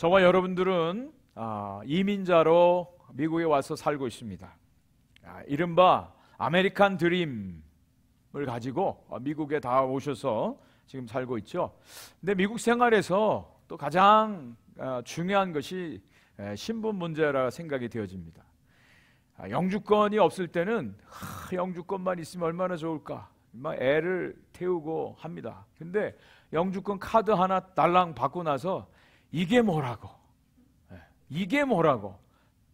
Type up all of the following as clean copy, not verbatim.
저와 여러분들은 이민자로 미국에 와서 살고 있습니다. 이른바 아메리칸 드림을 가지고 미국에 다 오셔서 지금 살고 있죠. 근데 미국 생활에서 또 가장 중요한 것이 신분 문제라 생각이 되어집니다. 영주권이 없을 때는 영주권만 있으면 얼마나 좋을까 막 애를 태우고 합니다. 근데 영주권 카드 하나 달랑 받고 나서 이게 뭐라고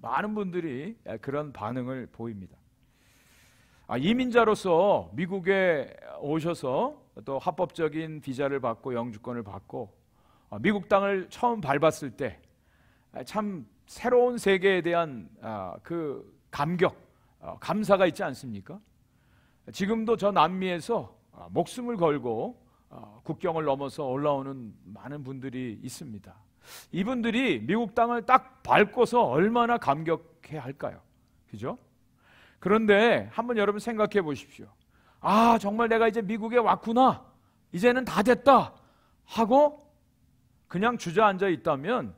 많은 분들이 그런 반응을 보입니다. 이민자로서 미국에 오셔서 또 합법적인 비자를 받고 영주권을 받고 미국 땅을 처음 밟았을 때 참 새로운 세계에 대한 그 감격, 감사가 있지 않습니까? 지금도 저 남미에서 목숨을 걸고 국경을 넘어서 올라오는 많은 분들이 있습니다. 이분들이 미국 땅을 딱 밟고서 얼마나 감격해 할까요? 그죠? 그런데 한번 여러분 생각해 보십시오. 정말 내가 이제 미국에 왔구나, 이제는 다 됐다 하고 그냥 주저앉아 있다면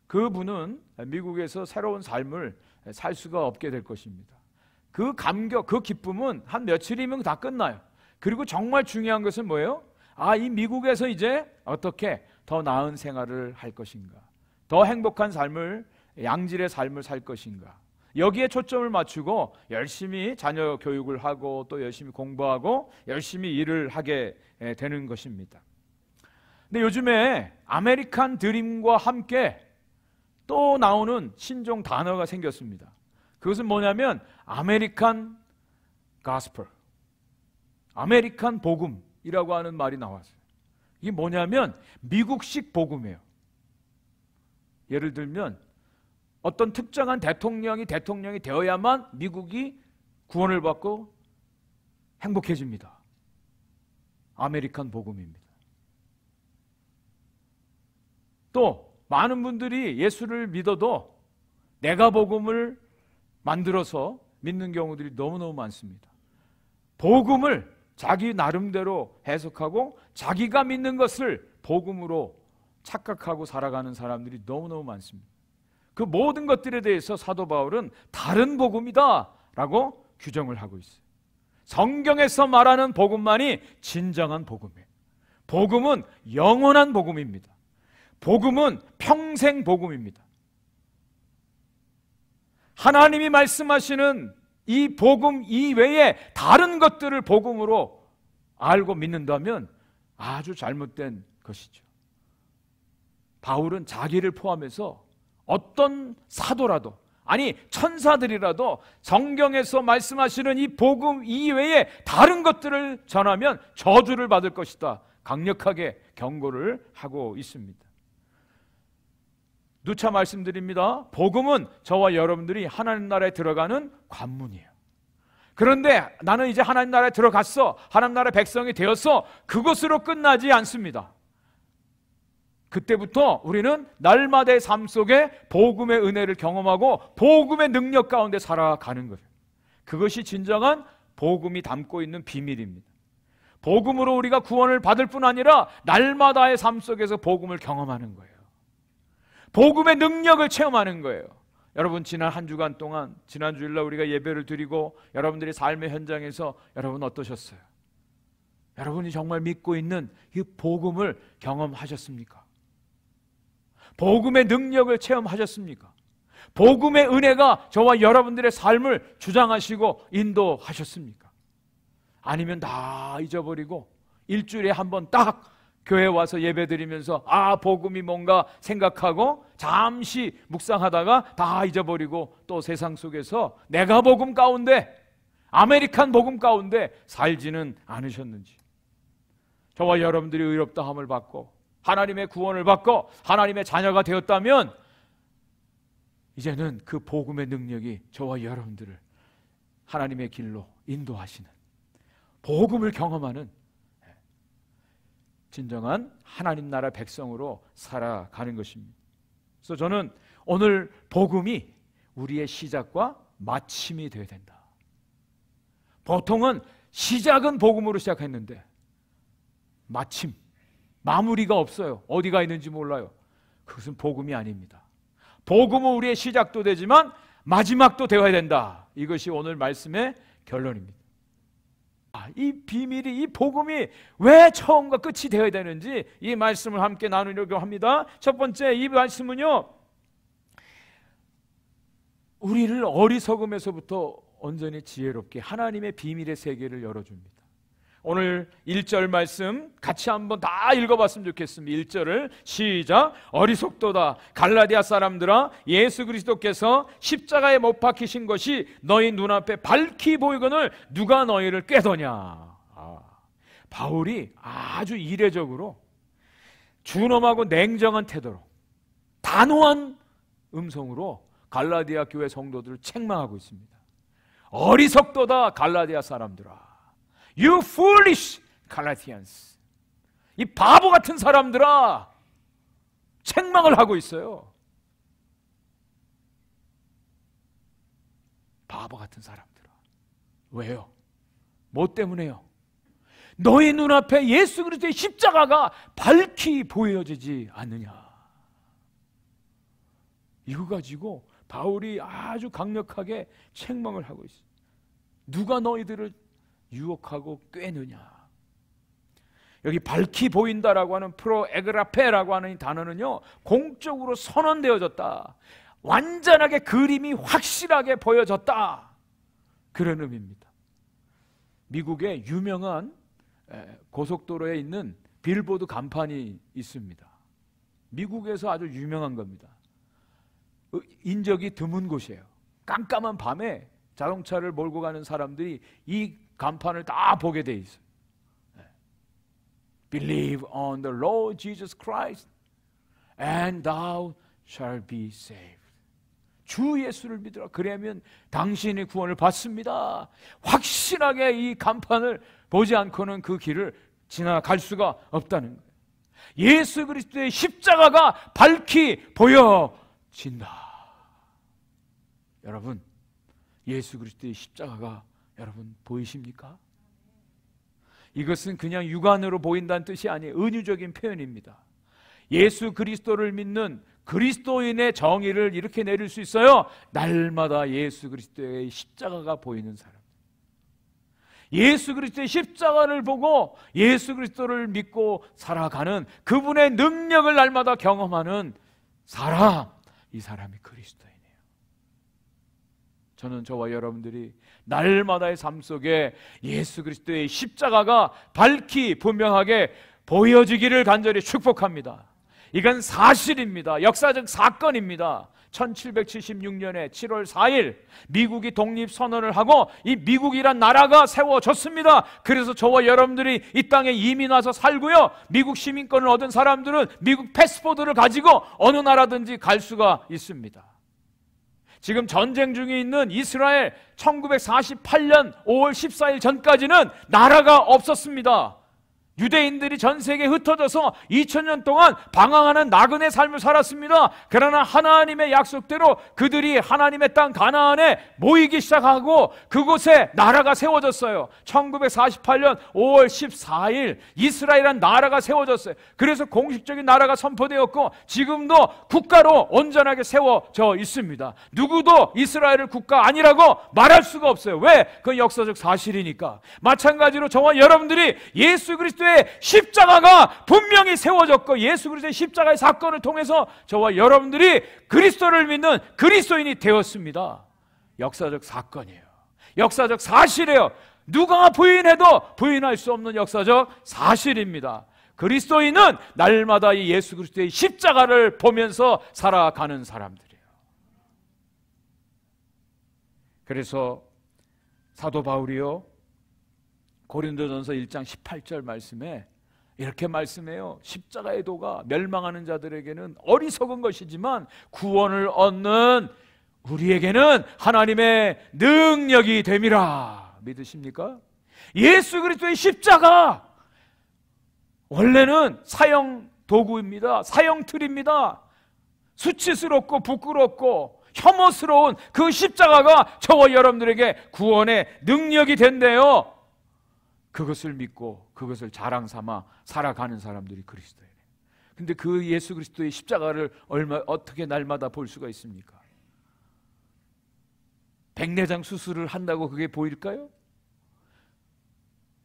그분은 미국에서 새로운 삶을 살 수가 없게 될 것입니다. 그 감격, 그 기쁨은 한 며칠이면 다 끝나요. 그리고 정말 중요한 것은 뭐예요? 이 미국에서 이제 어떻게 더 나은 생활을 할 것인가, 더 행복한 삶을, 양질의 삶을 살 것인가, 여기에 초점을 맞추고 열심히 자녀 교육을 하고 또 열심히 공부하고 열심히 일을 하게 되는 것입니다. 근데 요즘에 아메리칸 드림과 함께 또 나오는 신종 단어가 생겼습니다. 그것은 뭐냐면 아메리칸 가스펠, 아메리칸 복음이라고 하는 말이 나왔어요. 이게 뭐냐면 미국식 복음이에요. 예를 들면 어떤 특정한 대통령이 되어야만 미국이 구원을 받고 행복해집니다. 아메리칸 복음입니다. 또 많은 분들이 예수를 믿어도 내가 복음을 만들어서 믿는 경우들이 너무너무 많습니다. 복음을 자기 나름대로 해석하고 자기가 믿는 것을 복음으로 착각하고 살아가는 사람들이 너무너무 많습니다. 그 모든 것들에 대해서 사도 바울은 다른 복음이다 라고 규정을 하고 있어요. 성경에서 말하는 복음만이 진정한 복음이에요. 복음은 영원한 복음입니다. 복음은 평생 복음입니다. 하나님이 말씀하시는 이 복음 이외에 다른 것들을 복음으로 알고 믿는다면 아주 잘못된 것이죠. 바울은 자기를 포함해서 어떤 사도라도, 아니 천사들이라도 성경에서 말씀하시는 이 복음 이외에 다른 것들을 전하면 저주를 받을 것이다, 강력하게 경고를 하고 있습니다. 누차 말씀드립니다. 복음은 저와 여러분들이 하나님 나라에 들어가는 관문이에요. 그런데 나는 이제 하나님 나라에 들어갔어, 하나님 나라의 백성이 되었어, 그것으로 끝나지 않습니다. 그때부터 우리는 날마다의 삶 속에 복음의 은혜를 경험하고 복음의 능력 가운데 살아가는 거예요. 그것이 진정한 복음이 담고 있는 비밀입니다. 복음으로 우리가 구원을 받을 뿐 아니라 날마다의 삶 속에서 복음을 경험하는 거예요. 복음의 능력을 체험하는 거예요. 여러분, 지난 한 주간 동안, 지난 주일날 우리가 예배를 드리고 여러분들이 삶의 현장에서 여러분 어떠셨어요? 여러분이 정말 믿고 있는 이 복음을 경험하셨습니까? 복음의 능력을 체험하셨습니까? 복음의 은혜가 저와 여러분들의 삶을 주장하시고 인도하셨습니까? 아니면 다 잊어버리고 일주일에 한 번 딱 교회 와서 예배 드리면서 복음이 뭔가 생각하고 잠시 묵상하다가 다 잊어버리고 또 세상 속에서 내가 복음 가운데, 아메리칸 복음 가운데 살지는 않으셨는지, 저와 여러분들이 의롭다함을 받고 하나님의 구원을 받고 하나님의 자녀가 되었다면 이제는 그 복음의 능력이 저와 여러분들을 하나님의 길로 인도하시는, 복음을 경험하는 진정한 하나님 나라 백성으로 살아가는 것입니다. 그래서 저는 오늘 복음이 우리의 시작과 마침이 되어야 된다. 보통은 시작은 복음으로 시작했는데 마침, 마무리가 없어요. 어디가 있는지 몰라요. 그것은 복음이 아닙니다. 복음은 우리의 시작도 되지만 마지막도 되어야 된다. 이것이 오늘 말씀의 결론입니다. 이 비밀이, 이 복음이 왜 처음과 끝이 되어야 되는지 이 말씀을 함께 나누려고 합니다. 첫 번째, 이 말씀은요, 우리를 어리석음에서부터 온전히 지혜롭게 하나님의 비밀의 세계를 열어줍니다. 오늘 1절 말씀 같이 한번 다 읽어봤으면 좋겠습니다. 1절을 시작. 어리석도다 갈라디아 사람들아, 예수 그리스도께서 십자가에 못 박히신 것이 너희 눈앞에 밝히 보이거늘 누가 너희를 꾀더냐. 바울이 아주 이례적으로 준엄하고 냉정한 태도로 단호한 음성으로 갈라디아 교회 성도들을 책망하고 있습니다. 어리석도다 갈라디아 사람들아, You foolish Galatians, 이 바보 같은 사람들아, 책망을 하고 있어요. 바보 같은 사람들아. 왜요? 뭐 때문에요? 너희 눈앞에 예수 그리스도의 십자가가 밝히 보여지지 않느냐. 이거 가지고 바울이 아주 강력하게 책망을 하고 있어요. 누가 너희들을 유혹하고 꾀느냐. 여기 밝히 보인다라고 하는 프로에그라페라고 하는 이 단어는요, 공적으로 선언되어졌다, 완전하게 그림이 확실하게 보여졌다, 그런 의미입니다. 미국의 유명한 고속도로에 있는 빌보드 간판이 있습니다. 미국에서 아주 유명한 겁니다. 인적이 드문 곳이에요. 깜깜한 밤에 자동차를 몰고 가는 사람들이 이 간판을 다 보게 돼 있어요. Believe on the Lord Jesus Christ and thou shall be saved. 주 예수를 믿으라, 그러면 당신이 구원을 받습니다. 확실하게 이 간판을 보지 않고는 그 길을 지나갈 수가 없다는 거예요. 예수 그리스도의 십자가가 밝히 보여진다. 여러분, 예수 그리스도의 십자가가 여러분 보이십니까? 이것은 그냥 육안으로 보인다는 뜻이 아니에요. 은유적인 표현입니다. 예수 그리스도를 믿는 그리스도인의 정의를 이렇게 내릴 수 있어요. 날마다 예수 그리스도의 십자가가 보이는 사람, 예수 그리스도의 십자가를 보고 예수 그리스도를 믿고 살아가는 그분의 능력을 날마다 경험하는 사람, 이 사람이 그리스도인이에요. 저는 저와 여러분들이 날마다의 삶 속에 예수 그리스도의 십자가가 밝히 분명하게 보여지기를 간절히 축복합니다. 이건 사실입니다. 역사적 사건입니다. 1776년에 7월 4일 미국이 독립선언을 하고 이 미국이란 나라가 세워졌습니다. 그래서 저와 여러분들이 이 땅에 이민 와서 살고요, 미국 시민권을 얻은 사람들은 미국 패스포드를 가지고 어느 나라든지 갈 수가 있습니다. 지금 전쟁 중에 있는 이스라엘, 1948년 5월 14일 전까지는 나라가 없었습니다. 유대인들이 전 세계에 흩어져서 2000년 동안 방황하는 나그네 삶을 살았습니다. 그러나 하나님의 약속대로 그들이 하나님의 땅 가나안에 모이기 시작하고 그곳에 나라가 세워졌어요. 1948년 5월 14일 이스라엘이란 나라가 세워졌어요. 그래서 공식적인 나라가 선포되었고 지금도 국가로 온전하게 세워져 있습니다. 누구도 이스라엘을 국가 아니라고 말할 수가 없어요. 왜? 그건 역사적 사실이니까. 마찬가지로 저와 여러분들이 예수 그리스도의 십자가가 분명히 세워졌고 예수 그리스도의 십자가의 사건을 통해서 저와 여러분들이 그리스도를 믿는 그리스도인이 되었습니다. 역사적 사건이에요. 역사적 사실이에요. 누가 부인해도 부인할 수 없는 역사적 사실입니다. 그리스도인은 날마다 이 예수 그리스도의 십자가를 보면서 살아가는 사람들이에요. 그래서 사도 바울이요, 고린도전서 1장 18절 말씀에 이렇게 말씀해요. 십자가의 도가 멸망하는 자들에게는 어리석은 것이지만 구원을 얻는 우리에게는 하나님의 능력이 됨이라. 믿으십니까? 예수 그리스도의 십자가 원래는 사형 도구입니다. 사형 틀입니다. 수치스럽고 부끄럽고 혐오스러운 그 십자가가 저와 여러분들에게 구원의 능력이 된대요. 그것을 믿고 그것을 자랑 삼아 살아가는 사람들이 그리스도예요. 근데 그 예수 그리스도의 십자가를 어떻게 날마다 볼 수가 있습니까? 백내장 수술을 한다고 그게 보일까요?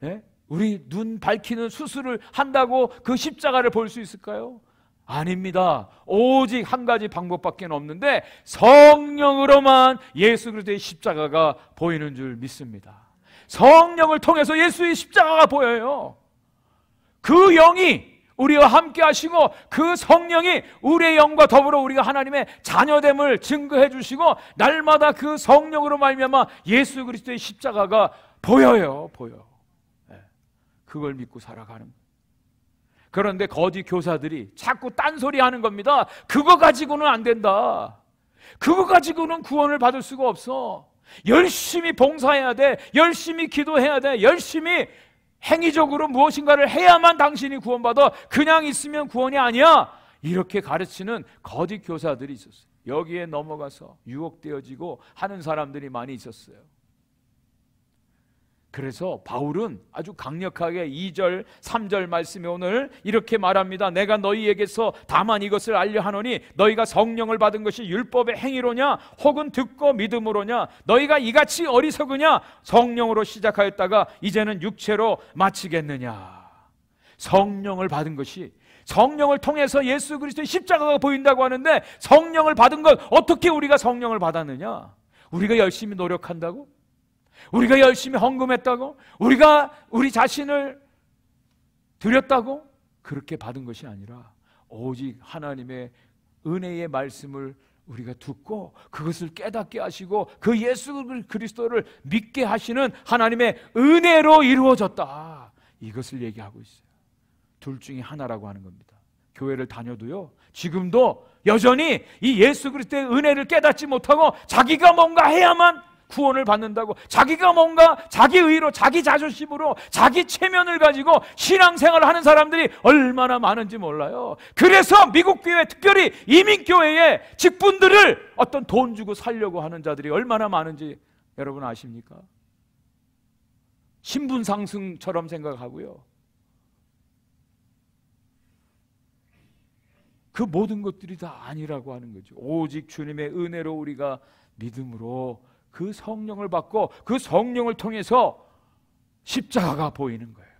예? 우리 눈 밝히는 수술을 한다고 그 십자가를 볼 수 있을까요? 아닙니다. 오직 한 가지 방법밖에 없는데 성령으로만 예수 그리스도의 십자가가 보이는 줄 믿습니다. 성령을 통해서 예수의 십자가가 보여요. 그 영이 우리와 함께 하시고 그 성령이 우리의 영과 더불어 우리가 하나님의 자녀됨을 증거해 주시고 날마다 그 성령으로 말미암아 예수 그리스도의 십자가가 보여요. 그걸 믿고 살아가는 거예요. 그런데 거짓 교사들이 자꾸 딴소리 하는 겁니다. 그거 가지고는 안 된다. 그거 가지고는 구원을 받을 수가 없어. 열심히 봉사해야 돼. 열심히 기도해야 돼. 열심히 행위적으로 무엇인가를 해야만 당신이 구원받아. 그냥 있으면 구원이 아니야. 이렇게 가르치는 거짓 교사들이 있었어요. 여기에 넘어가서 유혹되어지고 하는 사람들이 많이 있었어요. 그래서 바울은 아주 강력하게 2절, 3절 말씀에 오늘 이렇게 말합니다. 내가 너희에게서 다만 이것을 알려 하노니 너희가 성령을 받은 것이 율법의 행위로냐 혹은 듣고 믿음으로냐 너희가 이같이 어리석으냐 성령으로 시작하였다가 이제는 육체로 마치겠느냐. 성령을 받은 것이 성령을 통해서 예수 그리스도의 십자가가 보인다고 하는데 성령을 받은 것 어떻게 우리가 성령을 받았느냐? 우리가 열심히 노력한다고? 우리가 열심히 헌금했다고? 우리가 우리 자신을 드렸다고? 그렇게 받은 것이 아니라 오직 하나님의 은혜의 말씀을 우리가 듣고 그것을 깨닫게 하시고 그 예수 그리스도를 믿게 하시는 하나님의 은혜로 이루어졌다. 이것을 얘기하고 있어요. 둘 중에 하나라고 하는 겁니다. 교회를 다녀도요, 지금도 여전히 이 예수 그리스도의 은혜를 깨닫지 못하고 자기가 뭔가 해야만 구원을 받는다고, 자기가 뭔가 자기 의로 자기 자존심으로 자기 체면을 가지고 신앙생활을 하는 사람들이 얼마나 많은지 몰라요. 그래서 미국 교회, 특별히 이민교회에 직분들을 어떤 돈 주고 살려고 하는 자들이 얼마나 많은지 여러분 아십니까? 신분 상승처럼 생각하고요, 그 모든 것들이 다 아니라고 하는 거죠. 오직 주님의 은혜로 우리가 믿음으로 그 성령을 받고 그 성령을 통해서 십자가가 보이는 거예요.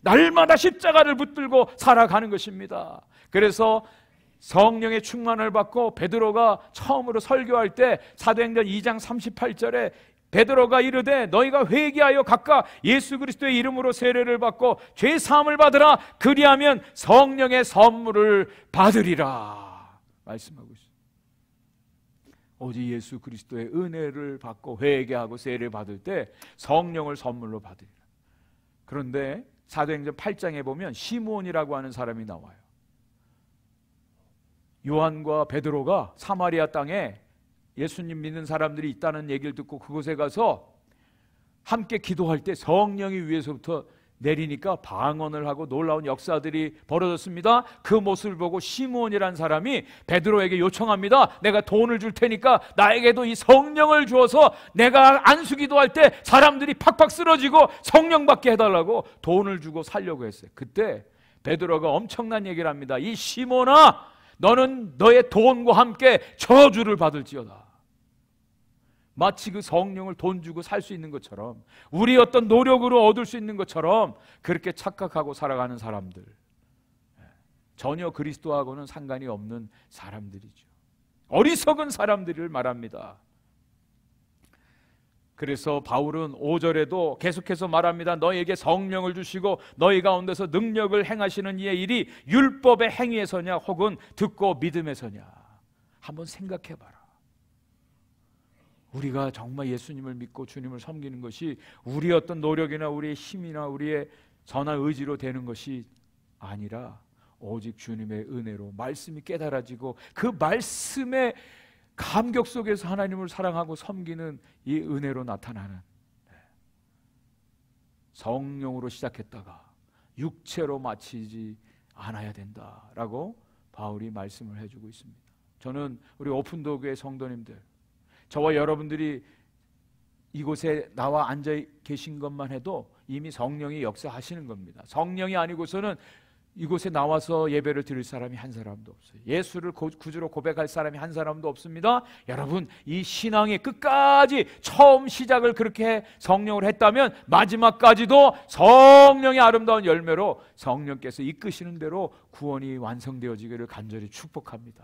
날마다 십자가를 붙들고 살아가는 것입니다. 그래서 성령의 충만을 받고 베드로가 처음으로 설교할 때 사도행전 2장 38절에 베드로가 이르되 너희가 회개하여 각각 예수 그리스도의 이름으로 세례를 받고 죄 사함을 받으라. 그리하면 성령의 선물을 받으리라 말씀하고 있습니다. 오직 예수 그리스도의 은혜를 받고 회개하고 세례를 받을 때 성령을 선물로 받으리라. 그런데 사도행전 8장에 보면 시므온이라고 하는 사람이 나와요. 요한과 베드로가 사마리아 땅에 예수님 믿는 사람들이 있다는 얘기를 듣고 그곳에 가서 함께 기도할 때 성령이 위에서부터 내리니까 방언을 하고 놀라운 역사들이 벌어졌습니다. 그 모습을 보고 시므온이라는 사람이 베드로에게 요청합니다. 내가 돈을 줄 테니까 나에게도 이 성령을 주어서 내가 안수기도할 때 사람들이 팍팍 쓰러지고 성령 받게 해달라고 돈을 주고 살려고 했어요. 그때 베드로가 엄청난 얘기를 합니다. 이 시몬아, 너는 너의 돈과 함께 저주를 받을지어다. 마치 그 성령을 돈 주고 살 수 있는 것처럼, 우리 어떤 노력으로 얻을 수 있는 것처럼 그렇게 착각하고 살아가는 사람들, 전혀 그리스도하고는 상관이 없는 사람들이죠. 어리석은 사람들을 말합니다. 그래서 바울은 5절에도 계속해서 말합니다. 너희에게 성령을 주시고 너희 가운데서 능력을 행하시는 이의 일이 율법의 행위에서냐 혹은 듣고 믿음에서냐. 한번 생각해봐라. 우리가 정말 예수님을 믿고 주님을 섬기는 것이 우리의 어떤 노력이나 우리의 힘이나 우리의 선한 의지로 되는 것이 아니라 오직 주님의 은혜로 말씀이 깨달아지고 그 말씀의 감격 속에서 하나님을 사랑하고 섬기는 이 은혜로 나타나는, 성령으로 시작했다가 육체로 마치지 않아야 된다라고 바울이 말씀을 해주고 있습니다. 저는 우리 오픈도교의 성도님들, 저와 여러분들이 이곳에 나와 앉아 계신 것만 해도 이미 성령이 역사하시는 겁니다. 성령이 아니고서는 이곳에 나와서 예배를 드릴 사람이 한 사람도 없어요. 예수를 구주로 고백할 사람이 한 사람도 없습니다. 여러분, 이 신앙의 끝까지 처음 시작을 그렇게 성령을 했다면 마지막까지도 성령의 아름다운 열매로 성령께서 이끄시는 대로 구원이 완성되어지기를 간절히 축복합니다.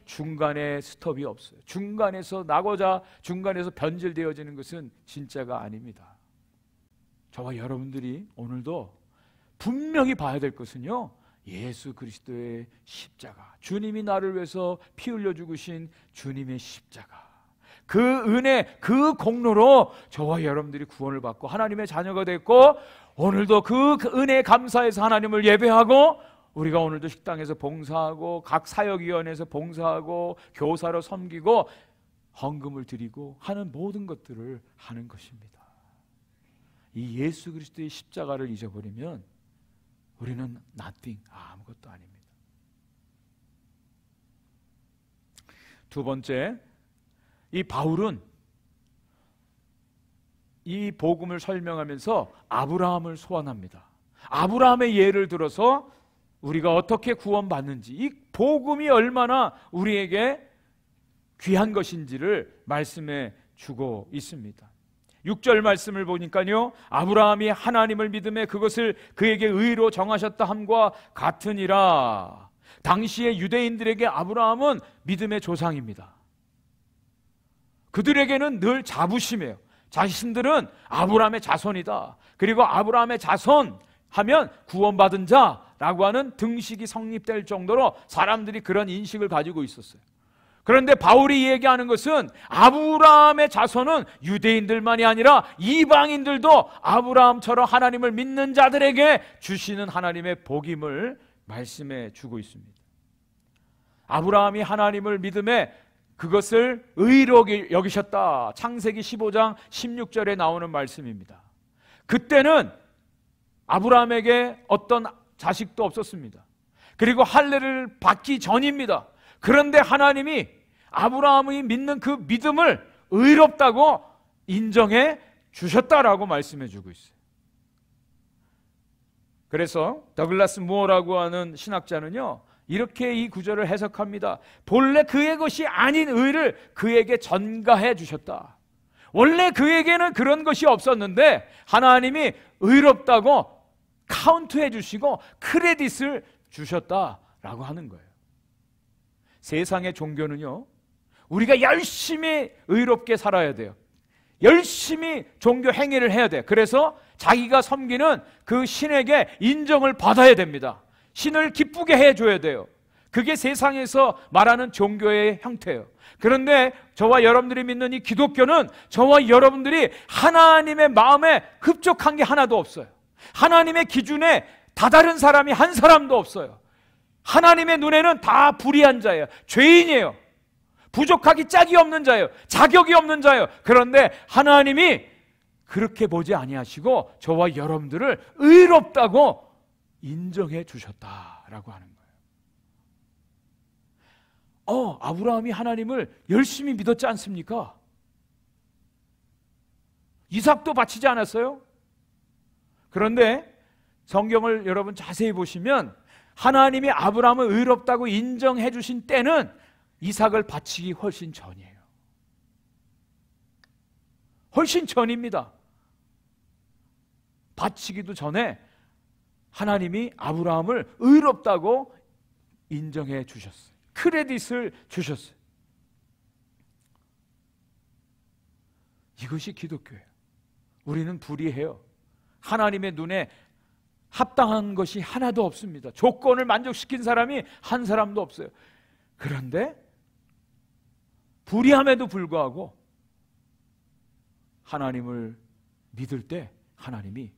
중간에 스톱이 없어요. 중간에서 나고자 중간에서 변질되어지는 것은 진짜가 아닙니다. 저와 여러분들이 오늘도 분명히 봐야 될 것은요, 예수 그리스도의 십자가, 주님이 나를 위해서 피 흘려 죽으신 주님의 십자가, 그 은혜, 그 공로로 저와 여러분들이 구원을 받고 하나님의 자녀가 됐고, 오늘도 그 은혜에 감사해서 하나님을 예배하고, 우리가 오늘도 식당에서 봉사하고 각 사역위원회에서 봉사하고 교사로 섬기고 헌금을 드리고 하는 모든 것들을 하는 것입니다. 이 예수 그리스도의 십자가를 잊어버리면 우리는 nothing, 아무것도 아닙니다. 두 번째, 이 바울은 이 복음을 설명하면서 아브라함을 소환합니다. 아브라함의 예를 들어서 우리가 어떻게 구원받는지, 이 복음이 얼마나 우리에게 귀한 것인지를 말씀해 주고 있습니다. 6절 말씀을 보니까요, 아브라함이 하나님을 믿음에 그것을 그에게 의로 정하셨다 함과 같으니라. 당시의 유대인들에게 아브라함은 믿음의 조상입니다. 그들에게는 늘 자부심이에요. 자신들은 아브라함의 자손이다. 그리고 아브라함의 자손 하면 구원받은 자라고 하는 등식이 성립될 정도로 사람들이 그런 인식을 가지고 있었어요. 그런데 바울이 얘기하는 것은 아브라함의 자손은 유대인들만이 아니라 이방인들도 아브라함처럼 하나님을 믿는 자들에게 주시는 하나님의 복임을 말씀해 주고 있습니다. 아브라함이 하나님을 믿음에 그것을 의로 여기셨다. 창세기 15장 16절에 나오는 말씀입니다. 그때는 아브라함에게 어떤 자식도 없었습니다. 그리고 할례를 받기 전입니다. 그런데 하나님이 아브라함이 믿는 그 믿음을 의롭다고 인정해 주셨다라고 말씀해 주고 있어요. 그래서 더글라스 무어라고 하는 신학자는요, 이렇게 이 구절을 해석합니다. 본래 그의 것이 아닌 의를 그에게 전가해 주셨다. 원래 그에게는 그런 것이 없었는데 하나님이 의롭다고 카운트해 주시고 크레딧을 주셨다라고 하는 거예요. 세상의 종교는요, 우리가 열심히 의롭게 살아야 돼요. 열심히 종교 행위를 해야 돼요. 그래서 자기가 섬기는 그 신에게 인정을 받아야 됩니다. 신을 기쁘게 해줘야 돼요. 그게 세상에서 말하는 종교의 형태예요. 그런데 저와 여러분들이 믿는 이 기독교는 저와 여러분들이 하나님의 마음에 흡족한 게 하나도 없어요. 하나님의 기준에 다다른 사람이 한 사람도 없어요. 하나님의 눈에는 다 불의한 자예요. 죄인이에요. 부족하기 짝이 없는 자예요. 자격이 없는 자예요. 그런데 하나님이 그렇게 보지 아니하시고 저와 여러분들을 의롭다고 인정해 주셨다라고 하는 거예요. 아브라함이 하나님을 열심히 믿었지 않습니까? 이삭도 바치지 않았어요? 그런데 성경을 여러분 자세히 보시면 하나님이 아브라함을 의롭다고 인정해 주신 때는 이삭을 바치기 훨씬 전이에요. 훨씬 전입니다. 바치기도 전에 하나님이 아브라함을 의롭다고 인정해 주셨어요. 크레딧을 주셨어요. 이것이 기독교예요. 우리는 불의해요. 하나님의 눈에 합당한 것이 하나도 없습니다. 조건을 만족시킨 사람이 한 사람도 없어요. 그런데 불의함에도 불구하고 하나님을 믿을 때 하나님이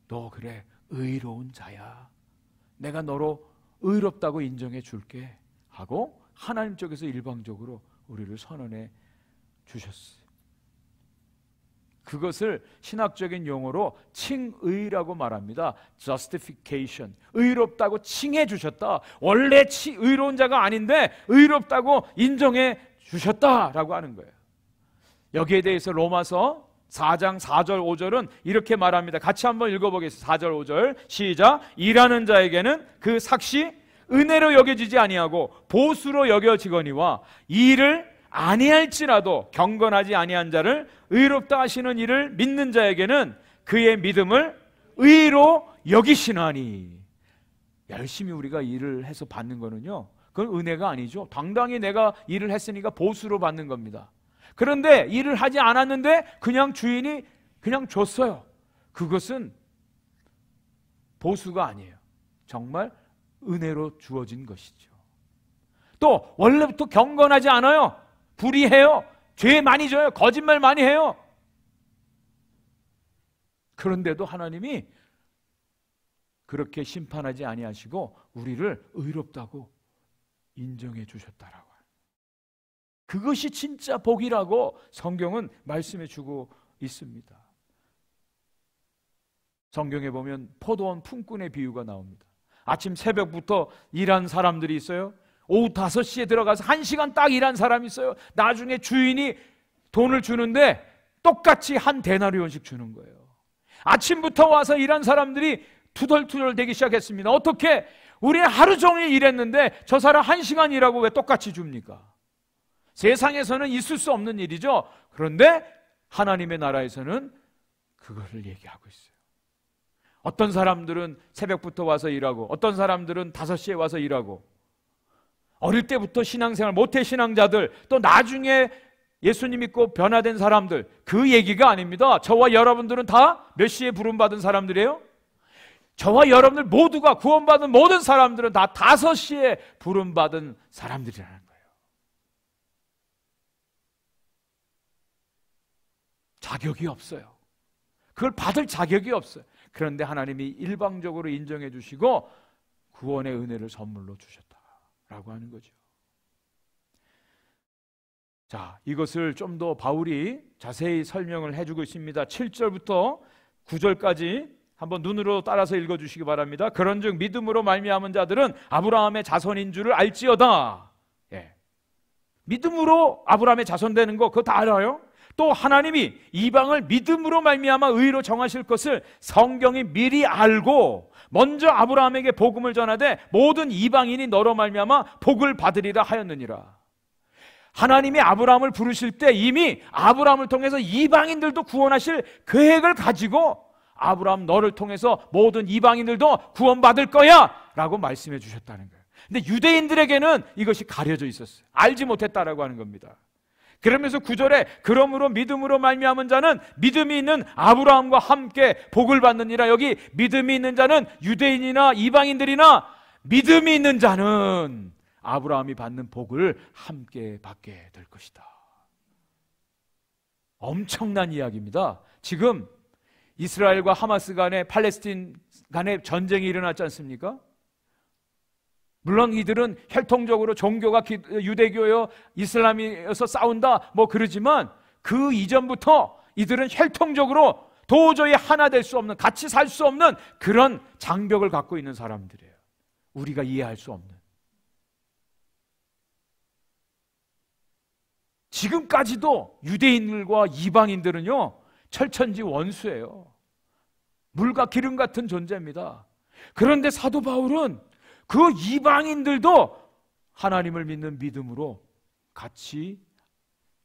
너 그래 의로운 자야. 내가 너로 의롭다고 인정해 줄게 하고 하나님 쪽에서 일방적으로 우리를 선언해 주셨어요. 그것을 신학적인 용어로 칭의라고 말합니다. justification. 의롭다고 칭해 주셨다. 원래 의로운 자가 아닌데 의롭다고 인정해 주셨다라고 하는 거예요. 여기에 대해서 로마서 4장 4절 5절은 이렇게 말합니다. 같이 한번 읽어보겠습니다. 4절 5절 시작. 일하는 자에게는 그 삭시 은혜로 여겨지지 아니하고 보수로 여겨지거니와 일을 아니할지라도 경건하지 아니한 자를 의롭다 하시는 이를 믿는 자에게는 그의 믿음을 의로 여기시나니. 열심히 우리가 일을 해서 받는 거는요, 그건 은혜가 아니죠. 당당히 내가 일을 했으니까 보수로 받는 겁니다. 그런데 일을 하지 않았는데 그냥 주인이 그냥 줬어요. 그것은 보수가 아니에요. 정말 은혜로 주어진 것이죠. 또 원래부터 경건하지 않아요. 불의해요. 죄 많이 져요. 거짓말 많이 해요. 그런데도 하나님이 그렇게 심판하지 아니하시고 우리를 의롭다고 인정해 주셨다라고 해요. 그것이 진짜 복이라고 성경은 말씀해 주고 있습니다. 성경에 보면 포도원 품꾼의 비유가 나옵니다. 아침 새벽부터 일한 사람들이 있어요. 오후 5시에 들어가서 1시간 딱 일한 사람이 있어요. 나중에 주인이 돈을 주는데 똑같이 한 데나리온씩 주는 거예요. 아침부터 와서 일한 사람들이 투덜투덜 대기 시작했습니다. 어떻게? 우리는 하루 종일 일했는데 저 사람 1시간 일하고 왜 똑같이 줍니까? 세상에서는 있을 수 없는 일이죠. 그런데 하나님의 나라에서는 그거를 얘기하고 있어요. 어떤 사람들은 새벽부터 와서 일하고 어떤 사람들은 5시에 와서 일하고, 어릴 때부터 신앙생활 모태 신앙자들, 또 나중에 예수님 믿고 변화된 사람들, 그 얘기가 아닙니다. 저와 여러분들은 다 몇 시에 부름받은 사람들이에요? 저와 여러분들 모두가 구원받은 모든 사람들은 다 5시에 부름받은 사람들이라는 거예요. 자격이 없어요. 그걸 받을 자격이 없어요. 그런데 하나님이 일방적으로 인정해 주시고 구원의 은혜를 선물로 주셨다라고 하는 거죠. 자, 이것을 좀 더 바울이 자세히 설명을 해주고 있습니다. 7절부터 9절까지 한번 눈으로 따라서 읽어주시기 바랍니다. 그런즉 믿음으로 말미암은 자들은 아브라함의 자손인 줄을 알지어다. 예. 믿음으로 아브라함의 자손 되는 거 그거 다 알아요? 또 하나님이 이방을 믿음으로 말미암아 의로 정하실 것을 성경이 미리 알고 먼저 아브라함에게 복음을 전하되 모든 이방인이 너로 말미암아 복을 받으리라 하였느니라. 하나님이 아브라함을 부르실 때 이미 아브라함을 통해서 이방인들도 구원하실 계획을 가지고 아브라함 너를 통해서 모든 이방인들도 구원받을 거야 라고 말씀해 주셨다는 거예요. 근데 유대인들에게는 이것이 가려져 있었어요. 알지 못했다라고 하는 겁니다. 그러면서 9절에 그러므로 믿음으로 말미암은 자는 믿음이 있는 아브라함과 함께 복을 받느니라. 여기 믿음이 있는 자는 유대인이나 이방인들이나 믿음이 있는 자는 아브라함이 받는 복을 함께 받게 될 것이다. 엄청난 이야기입니다. 지금 이스라엘과 하마스 간에 팔레스틴 간에 전쟁이 일어났지 않습니까? 물론 이들은 혈통적으로 종교가 유대교요 이슬람이어서 싸운다 뭐 그러지만 그 이전부터 이들은 혈통적으로 도저히 하나 될 수 없는, 같이 살 수 없는 그런 장벽을 갖고 있는 사람들이에요. 우리가 이해할 수 없는. 지금까지도 유대인들과 이방인들은요 철천지 원수예요. 물과 기름 같은 존재입니다. 그런데 사도 바울은 그 이방인들도 하나님을 믿는 믿음으로 같이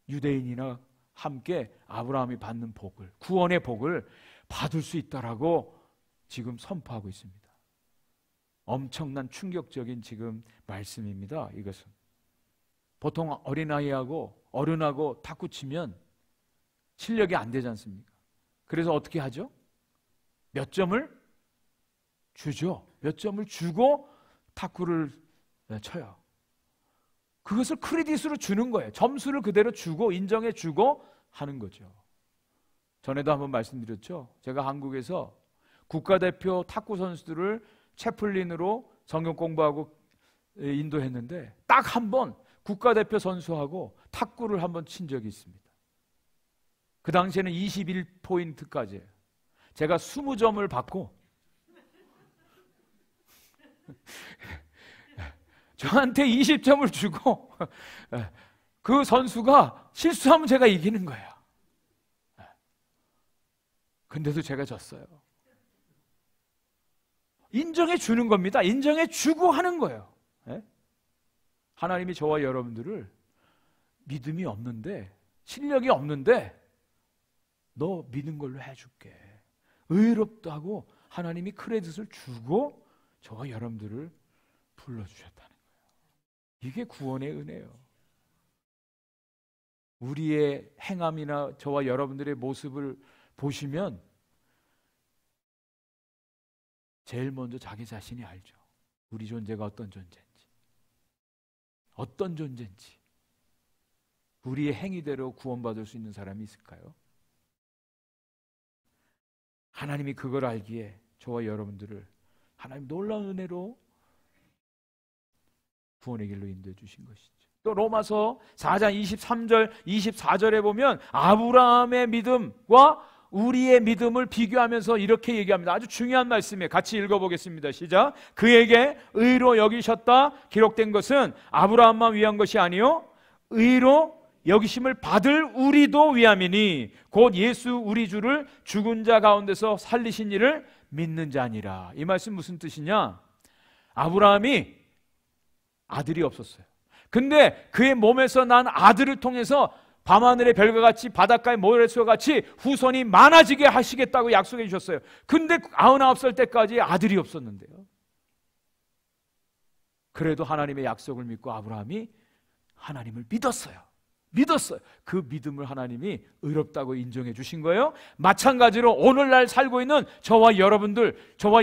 유대인이나 함께 아브라함이 받는 복을, 구원의 복을 받을 수 있다라고 지금 선포하고 있습니다. 엄청난 충격적인 지금 말씀입니다. 이것은 보통 어린아이하고 어른하고 탁구 치면 실력이 안 되지 않습니까? 그래서 어떻게 하죠? 몇 점을 주죠. 몇 점을 주고 탁구를 쳐요. 그것을 크레딧으로 주는 거예요. 점수를 그대로 주고 인정해 주고 하는 거죠. 전에도 한번 말씀드렸죠. 제가 한국에서 국가대표 탁구 선수들을 채플린으로 성경 공부하고 인도했는데 딱 한 번 국가대표 선수하고 탁구를 한번 친 적이 있습니다. 그 당시에는 21포인트까지예요. 제가 20점을 받고 저한테 20점을 주고 그 선수가 실수하면 제가 이기는 거예요. 근데도 제가 졌어요. 인정해 주는 겁니다. 인정해 주고 하는 거예요. 예? 하나님이 저와 여러분들을 믿음이 없는데, 실력이 없는데 너 믿는 걸로 해줄게, 의롭다고 하나님이 크레딧을 주고 저와 여러분들을 불러주셨다는 거예요. 이게 구원의 은혜예요. 우리의 행함이나 저와 여러분들의 모습을 보시면 제일 먼저 자기 자신이 알죠. 우리 존재가 어떤 존재인지, 어떤 존재인지. 우리의 행위대로 구원받을 수 있는 사람이 있을까요? 하나님이 그걸 알기에 저와 여러분들을 하나님 놀라운 은혜로 구원의 길로 인도해 주신 것이죠. 또 로마서 4장 23절 24절에 보면 아브라함의 믿음과 우리의 믿음을 비교하면서 이렇게 얘기합니다. 아주 중요한 말씀이에요. 같이 읽어보겠습니다. 시작. 그에게 의로 여기셨다 기록된 것은 아브라함만 위한 것이 아니요 의로 여기심을 받을 우리도 위함이니 곧 예수 우리 주를 죽은 자 가운데서 살리신 이를 믿는 자니라. 이 말씀 무슨 뜻이냐? 아브라함이 아들이 없었어요. 근데 그의 몸에서 난 아들을 통해서 밤하늘의 별과 같이 바닷가의 모래수와 같이 후손이 많아지게 하시겠다고 약속해 주셨어요. 근데 99살 때까지 아들이 없었는데요. 그래도 하나님의 약속을 믿고 아브라함이 하나님을 믿었어요. 그 믿음을 하나님이 의롭다고 인정해 주신 거예요. 마찬가지로 오늘날 살고 있는 저와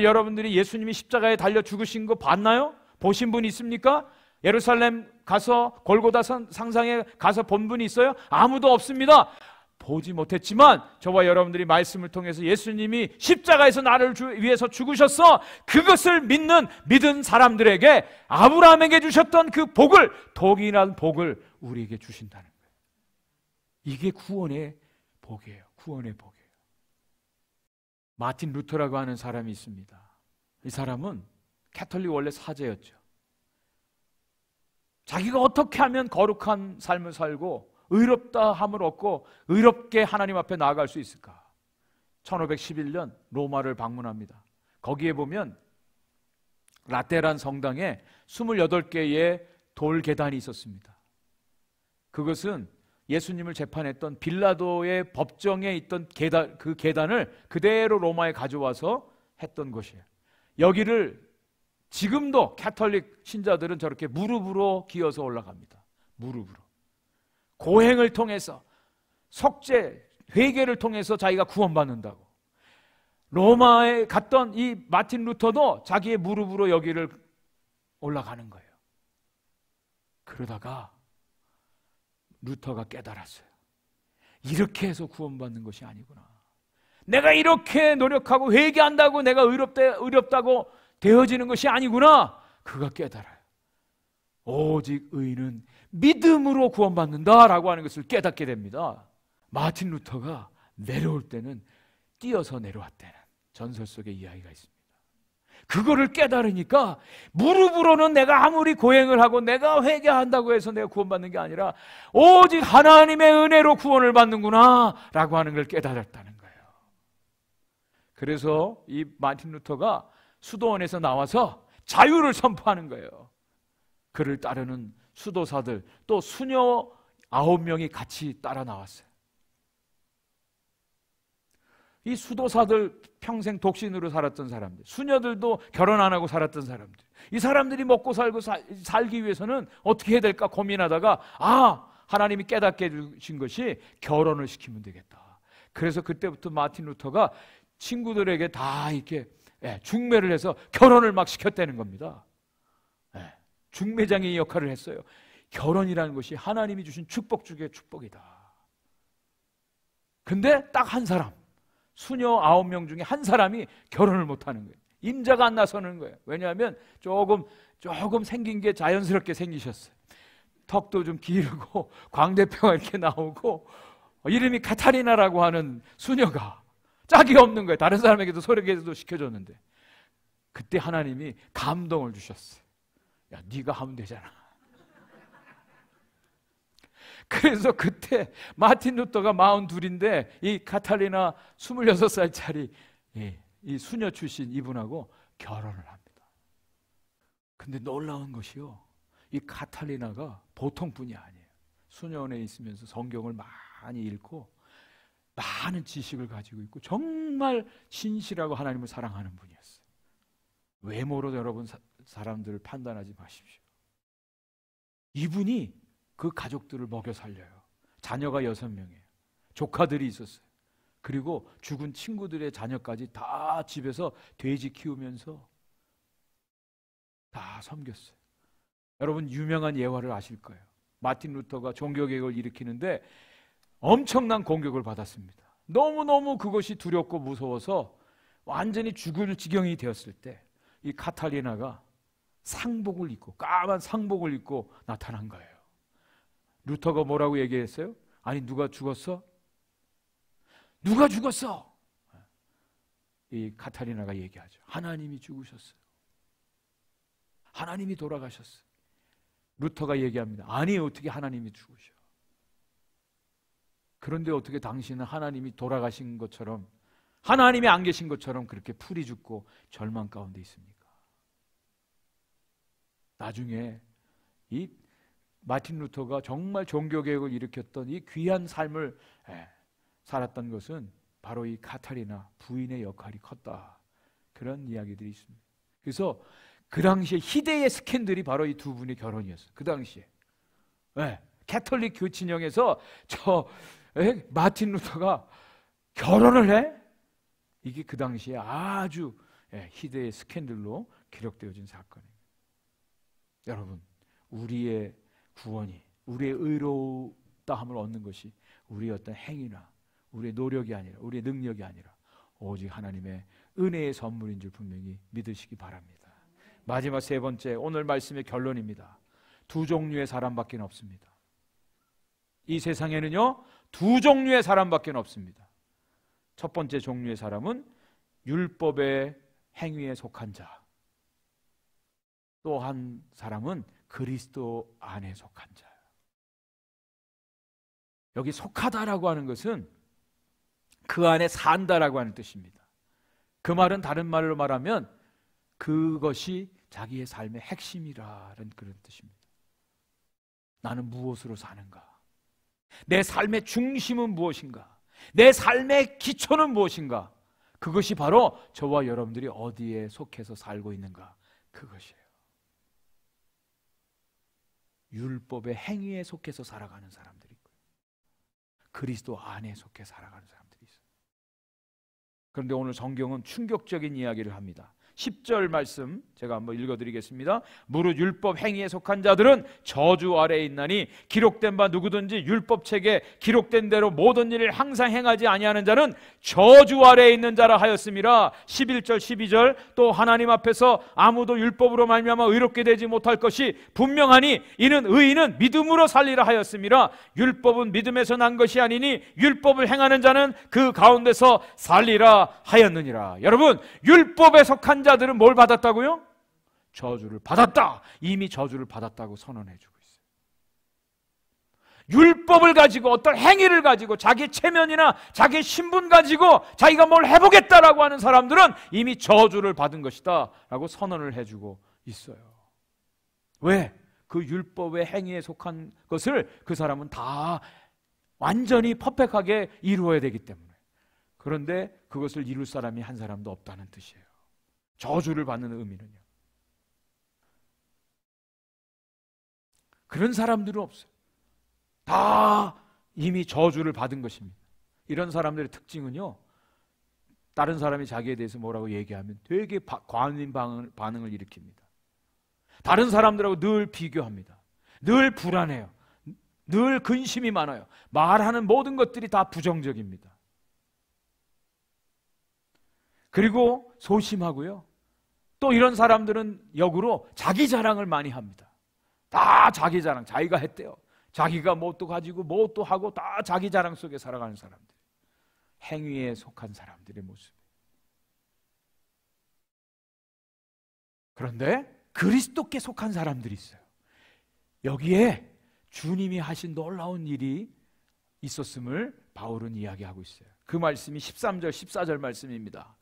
여러분들이 예수님이 십자가에 달려 죽으신 거 봤나요? 보신 분 있습니까? 예루살렘 가서 골고다 상상에 가서 본 분이 있어요? 아무도 없습니다. 보지 못했지만 저와 여러분들이 말씀을 통해서 예수님이 십자가에서 나를 위해서 죽으셨어, 그것을 믿은 사람들에게 아브라함에게 주셨던 그 복을, 독이란 복을 우리에게 주신다는 거예요. 이게 구원의 복이에요. 구원의 복이에요. 마틴 루터라고 하는 사람이 있습니다. 이 사람은 캐톨릭 원래 사제였죠. 자기가 어떻게 하면 거룩한 삶을 살고 의롭다함을 얻고 의롭게 하나님 앞에 나아갈 수 있을까? 1511년 로마를 방문합니다. 거기에 보면 라테란 성당에 28개의 돌 계단이 있었습니다. 그것은 예수님을 재판했던 빌라도의 법정에 있던 그 계단을 그대로 로마에 가져와서 했던 것이에요. 여기를 지금도 캐톨릭 신자들은 저렇게 무릎으로 기어서 올라갑니다. 무릎으로. 고행을 통해서, 속죄, 회개를 통해서 자기가 구원받는다고. 로마에 갔던 이 마틴 루터도 자기의 무릎으로 여기를 올라가는 거예요. 그러다가 루터가 깨달았어요. 이렇게 해서 구원받는 것이 아니구나. 내가 이렇게 노력하고 회개한다고 내가 의롭다고 되어지는 것이 아니구나. 그가 깨달아요. 오직 의인은 믿음으로 구원받는다라고 하는 것을 깨닫게 됩니다. 마틴 루터가 내려올 때는 뛰어서 내려왔다는 전설 속의 이야기가 있습니다. 그거를 깨달으니까 무릎으로는 내가 아무리 고행을 하고 내가 회개한다고 해서 내가 구원받는 게 아니라 오직 하나님의 은혜로 구원을 받는구나 라고 하는 걸 깨달았다는 거예요. 그래서 이 마틴 루터가 수도원에서 나와서 자유를 선포하는 거예요. 그를 따르는 수도사들, 또 수녀 9명이 같이 따라 나왔어요. 이 수도사들 평생 독신으로 살았던 사람들, 수녀들도 결혼 안 하고 살았던 사람들, 이 사람들이 먹고 살고 살기 위해서는 어떻게 해야 될까 고민하다가 하나님이 깨닫게 해주신 것이 결혼을 시키면 되겠다. 그래서 그때부터 마틴 루터가 친구들에게 다 이렇게 중매를 해서 결혼을 막 시켰다는 겁니다. 중매장의 역할을 했어요. 결혼이라는 것이 하나님이 주신 축복 중에 축복이다. 근데 딱 한 사람, 수녀 9명 중에 한 사람이 결혼을 못하는 거예요. 임자가 안 나서는 거예요. 왜냐하면 조금 생긴 게 자연스럽게 생기셨어요. 턱도 좀 기르고 광대뼈가 이렇게 나오고 이름이 카타리나라고 하는 수녀가 짝이 없는 거예요. 다른 사람에게도 소개도 시켜줬는데 그때 하나님이 감동을 주셨어요. 야, 네가 하면 되잖아. 그래서 그때 마틴 루터가 42인데 이 카탈리나 26살짜리 이 수녀 출신 이분하고 결혼을 합니다. 근데 놀라운 것이요, 이 카탈리나가 보통 분이 아니에요. 수녀원에 있으면서 성경을 많이 읽고 많은 지식을 가지고 있고 정말 신실하고 하나님을 사랑하는 분이었어요. 외모로 여러분 사람들을 판단하지 마십시오. 이분이 그 가족들을 먹여 살려요. 자녀가 6명이에요. 조카들이 있었어요. 그리고 죽은 친구들의 자녀까지 다 집에서 돼지 키우면서 다 섬겼어요. 여러분 유명한 예화를 아실 거예요. 마틴 루터가 종교개혁을 일으키는데 엄청난 공격을 받았습니다. 너무너무 그것이 두렵고 무서워서 완전히 죽을 지경이 되었을 때 이 카탈리나가 상복을 입고, 까만 상복을 입고 나타난 거예요. 루터가 뭐라고 얘기했어요? 아니 누가 죽었어? 누가 죽었어? 이 카탈리나가 얘기하죠. 하나님이 죽으셨어요. 하나님이 돌아가셨어요. 루터가 얘기합니다. 아니 어떻게 하나님이 죽으셔? 그런데 어떻게 당신은 하나님이 돌아가신 것처럼, 하나님이 안 계신 것처럼 그렇게 풀이 죽고 절망 가운데 있습니까? 나중에 이 마틴 루터가 정말 종교개혁을 일으켰던 이 귀한 삶을 살았던 것은 바로 이 카타리나 부인의 역할이 컸다. 그런 이야기들이 있습니다. 그래서 그 당시에 희대의 스캔들이 바로 이 두 분의 결혼이었어요. 그 당시에 캐톨릭 교친형에서 마틴 루터가 결혼을 해? 이게 그 당시에 아주 희대의 스캔들로 기록되어진 사건입니다. 여러분, 우리의 구원이, 우리의 의롭다함을 얻는 것이 우리의 어떤 행위나 우리의 노력이 아니라, 우리의 능력이 아니라 오직 하나님의 은혜의 선물인 줄 분명히 믿으시기 바랍니다. 마지막 세 번째, 오늘 말씀의 결론입니다. 두 종류의 사람밖에 없습니다. 이 세상에는요, 두 종류의 사람밖에 없습니다. 첫 번째 종류의 사람은 율법의 행위에 속한 자, 또 한 사람은 그리스도 안에 속한 자예요. 여기 속하다라고 하는 것은 그 안에 산다라고 하는 뜻입니다. 그 말은 다른 말로 말하면 그것이 자기의 삶의 핵심이라는 그런 뜻입니다. 나는 무엇으로 사는가? 내 삶의 중심은 무엇인가? 내 삶의 기초는 무엇인가? 그것이 바로 저와 여러분들이 어디에 속해서 살고 있는가? 그것이에요. 율법의 행위에 속해서 살아가는 사람들이 있고요, 그리스도 안에 속해 살아가는 사람들이 있어요. 그런데 오늘 성경은 충격적인 이야기를 합니다. 10절 말씀 제가 한번 읽어드리겠습니다. 무릇 율법 행위에 속한 자들은 저주 아래에 있나니 기록된 바 누구든지 율법책에 기록된 대로 모든 일을 항상 행하지 아니하는 자는 저주 아래에 있는 자라 하였음이라. 11절 12절 또 하나님 앞에서 아무도 율법으로 말미암아 의롭게 되지 못할 것이 분명하니 이는 의인은 믿음으로 살리라 하였음이라. 율법은 믿음에서 난 것이 아니니 율법을 행하는 자는 그 가운데서 살리라 하였느니라. 여러분, 율법에 속한 자들은 뭘 받았다고요? 저주를 받았다. 이미 저주를 받았다고 선언해주고 있어요. 율법을 가지고, 어떤 행위를 가지고, 자기 체면이나 자기 신분 가지고 자기가 뭘 해보겠다라고 하는 사람들은 이미 저주를 받은 것이다 라고 선언을 해주고 있어요. 왜? 그 율법의 행위에 속한 것을 그 사람은 다 완전히 퍼펙트하게 이루어야 되기 때문에. 그런데 그것을 이룰 사람이 한 사람도 없다는 뜻이에요. 저주를 받는 의미는요. 그런 사람들은 없어요. 다 이미 저주를 받은 것입니다. 이런 사람들의 특징은요, 다른 사람이 자기에 대해서 뭐라고 얘기하면 되게 과민 반응을 일으킵니다. 다른 사람들하고 늘 비교합니다. 늘 불안해요. 늘 근심이 많아요. 말하는 모든 것들이 다 부정적입니다. 그리고 소심하고요. 또 이런 사람들은 역으로 자기 자랑을 많이 합니다. 다 자기 자랑, 자기가 했대요. 자기가 뭐 또 가지고 뭐 또 하고 다 자기 자랑 속에 살아가는 사람들. 행위에 속한 사람들의 모습. 그런데 그리스도께 속한 사람들이 있어요. 여기에 주님이 하신 놀라운 일이 있었음을 바울은 이야기하고 있어요. 그 말씀이 13절 14절 말씀입니다.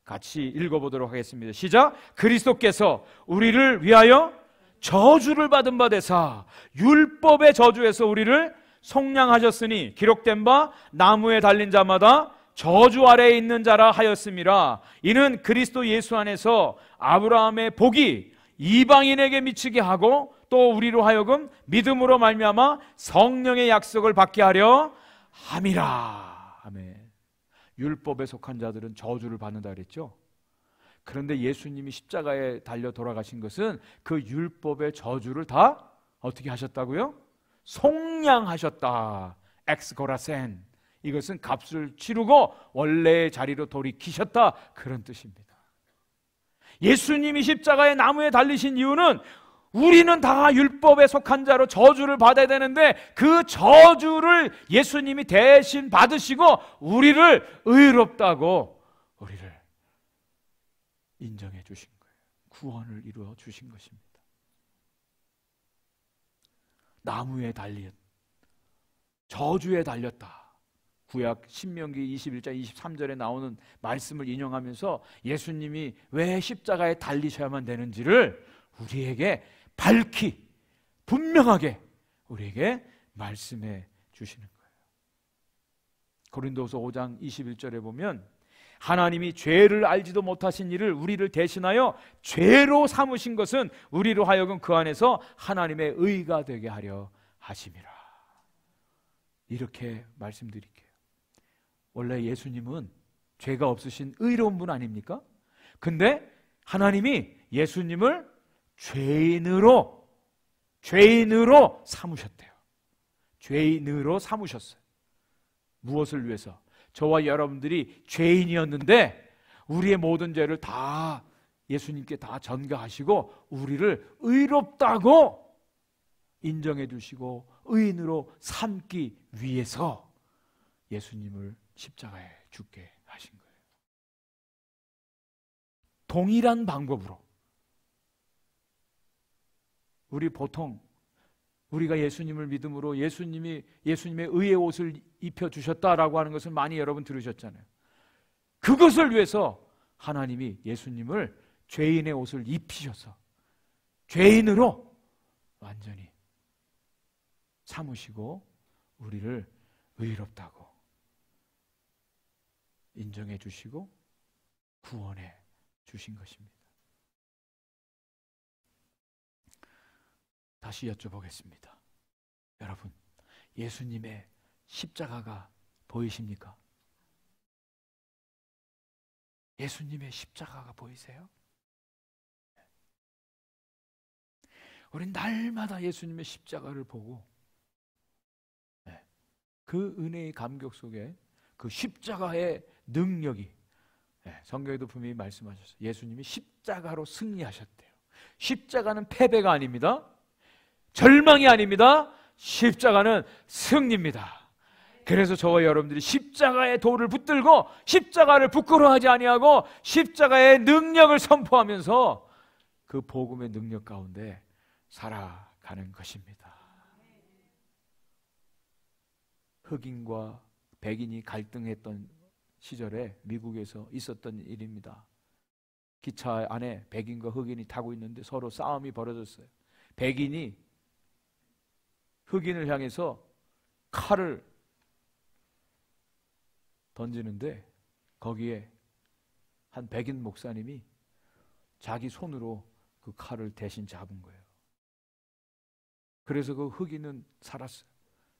같이 읽어보도록 하겠습니다. 시작. 그리스도께서 우리를 위하여 저주를 받은 바 되사 율법의 저주에서 우리를 속량하셨으니 기록된 바 나무에 달린 자마다 저주 아래에 있는 자라 하였음이라. 이는 그리스도 예수 안에서 아브라함의 복이 이방인에게 미치게 하고 또 우리로 하여금 믿음으로 말미암아 성령의 약속을 받게 하려 함이라. 아멘. 율법에 속한 자들은 저주를 받는다 그랬죠. 그런데 예수님이 십자가에 달려 돌아가신 것은 그 율법의 저주를 다 어떻게 하셨다고요? 속량하셨다. 엑스코라센. 이것은 값을 치르고 원래의 자리로 돌이키셨다, 그런 뜻입니다. 예수님이 십자가의 나무에 달리신 이유는 우리는 다 율법에 속한 자로 저주를 받아야 되는데 그 저주를 예수님이 대신 받으시고 우리를 의롭다고 우리를 인정해 주신 거예요. 구원을 이루어 주신 것입니다. 나무에 달린 저주에 달렸다. 구약 신명기 21장 23절에 나오는 말씀을 인용하면서 예수님이 왜 십자가에 달리셔야만 되는지를 우리에게 밝히 분명하게 우리에게 말씀해 주시는 거예요. 고린도서 5장 21절에 보면 하나님이 죄를 알지도 못하신 이를 우리를 대신하여 죄로 삼으신 것은 우리로 하여금 그 안에서 하나님의 의가 되게 하려 하심이라. 이렇게 말씀드릴게요. 원래 예수님은 죄가 없으신 의로운 분 아닙니까? 근데 하나님이 예수님을 죄인으로 삼으셨대요. 죄인으로 삼으셨어요. 무엇을 위해서? 저와 여러분들이 죄인이었는데 우리의 모든 죄를 다 예수님께 다 전가하시고 우리를 의롭다고 인정해 주시고 의인으로 삼기 위해서 예수님을 십자가에 죽게 하신 거예요. 동일한 방법으로 우리 보통 우리가 예수님을 믿음으로 예수님의 의의 옷을 입혀주셨다라고 하는 것을 많이 여러분 들으셨잖아요. 그것을 위해서 하나님이 예수님을 죄인의 옷을 입히셔서 죄인으로 완전히 삼으시고 우리를 의롭다고 인정해 주시고 구원해 주신 것입니다. 다시 여쭤보겠습니다. 여러분, 예수님의 십자가가 보이십니까? 예수님의 십자가가 보이세요? 우린 날마다 예수님의 십자가를 보고 그 은혜의 감격 속에 그 십자가의 능력이, 성경에도 분명히 말씀하셨어요. 예수님이 십자가로 승리하셨대요. 십자가는 패배가 아닙니다. 절망이 아닙니다. 십자가는 승리입니다. 그래서 저와 여러분들이 십자가의 도를 붙들고 십자가를 부끄러워하지 아니하고 십자가의 능력을 선포하면서 그 복음의 능력 가운데 살아가는 것입니다. 흑인과 백인이 갈등했던 시절에 미국에서 있었던 일입니다. 기차 안에 백인과 흑인이 타고 있는데 서로 싸움이 벌어졌어요. 백인이 흑인을 향해서 칼을 던지는데 거기에 한 백인 목사님이 자기 손으로 그 칼을 대신 잡은 거예요. 그래서 그 흑인은 살았어요.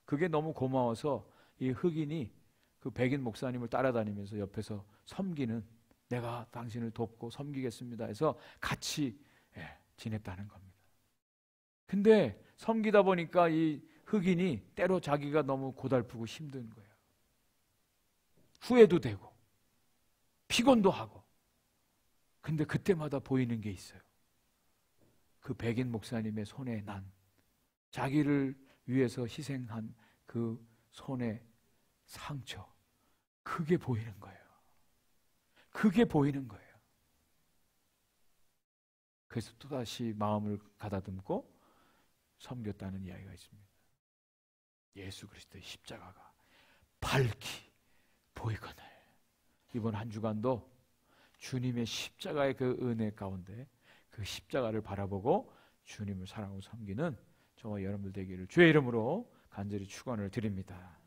그게 너무 고마워서 이 흑인이 그 백인 목사님을 따라다니면서 옆에서 섬기는, 내가 당신을 돕고 섬기겠습니다 해서 같이 지냈다는 겁니다. 근데 섬기다 보니까 이 흑인이 때로 자기가 너무 고달프고 힘든 거예요. 후회도 되고 피곤도 하고. 근데 그때마다 보이는 게 있어요. 그 백인 목사님의 손에 난, 자기를 위해서 희생한 그 손의 상처, 그게 보이는 거예요. 그게 보이는 거예요. 그래서 또다시 마음을 가다듬고 섬겼다는 이야기가 있습니다. 예수 그리스도의 십자가가 밝히 보이거늘. 이번 한 주간도 주님의 십자가의 그 은혜 가운데 그 십자가를 바라보고 주님을 사랑하고 섬기는 저와 여러분들 되기를 주의 이름으로 간절히 축원을 드립니다.